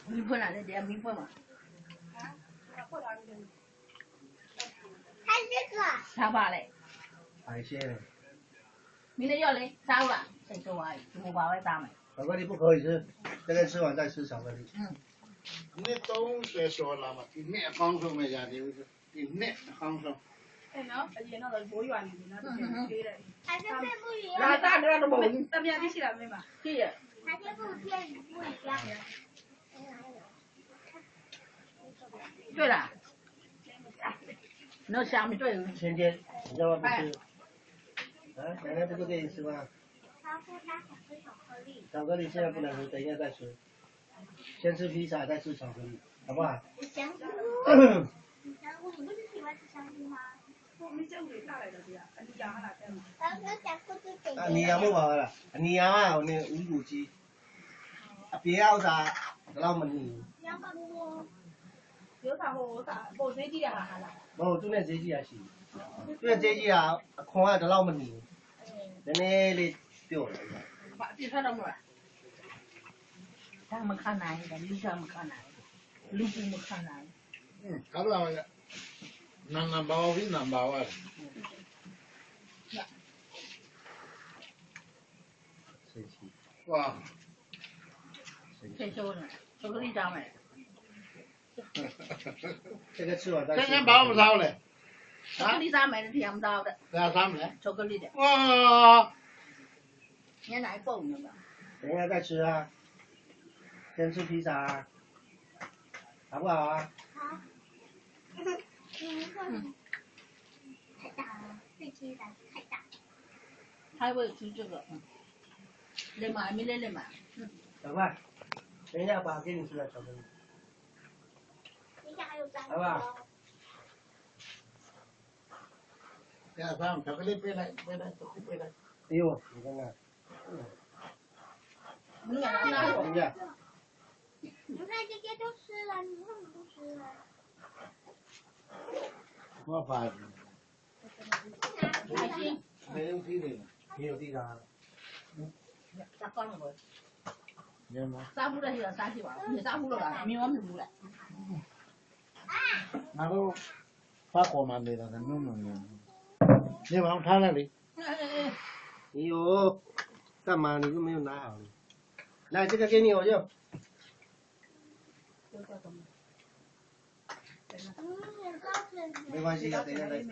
米粉哪里点米粉嘛？还这个。啥吧嘞？海鲜。明天要嘞，啥了？再说啊，我把外打没。巧克力不可以吃，现在吃完再吃巧克力。你都在说了嘛？你那放松没家的，你那放松。哎，那而且那个多远的，那都可以的。还是会不一样。那大个都不会。那边你去了没嘛？去。还是不一样。对了。那虾米对。前天你知道吗？不吃。啊，奶奶不是给你吃吗？他说他想吃巧克力。巧克力现在不能吃，等一下再吃。先吃披萨，再吃巧克力，好不好？香菇。香菇，你不是喜欢吃香菇吗？我们香菇哪来的呀？你养下来的嘛？啊，你养不好了，你养啊，那无骨鸡。啊，别要啥，老么你。养吧我。有啥好啥？我最近养下来。哦，做那这几也是，做这几啊，看下就老么你。那你丢了。把地上都没。他们看哪一个？你看们看哪一个？路不们看哪一个？好了，难包比难包啊。哇。谁收的？巧克力渣没？这个吃完再吃。这包不着嘞。巧克力渣没的甜不到的。那啥没？巧克力的。哇。你哪一包呢吧？等一下再吃啊。先吃披萨，好不好啊？好。太大了，这鸡蛋太大。还会吃这个，来买没来买。小块，等一下把给你吃了巧克力。等一下还有3个。好不好？那啥，巧克力背来，背来，都背来。哎呦，你看看。你看哪个？等一下。你看这些都吃了，你为什么不吃了？我发现。海星。没有地的。没有地上。咋搞了我？有吗？啥不了是啥去吧？没啥不了了，没我们不了。那都发火嘛的了，弄弄的。你往他那里。哎呦，干嘛？你都没有拿好。来，这个给你，我就。没关系的，等一下再吃。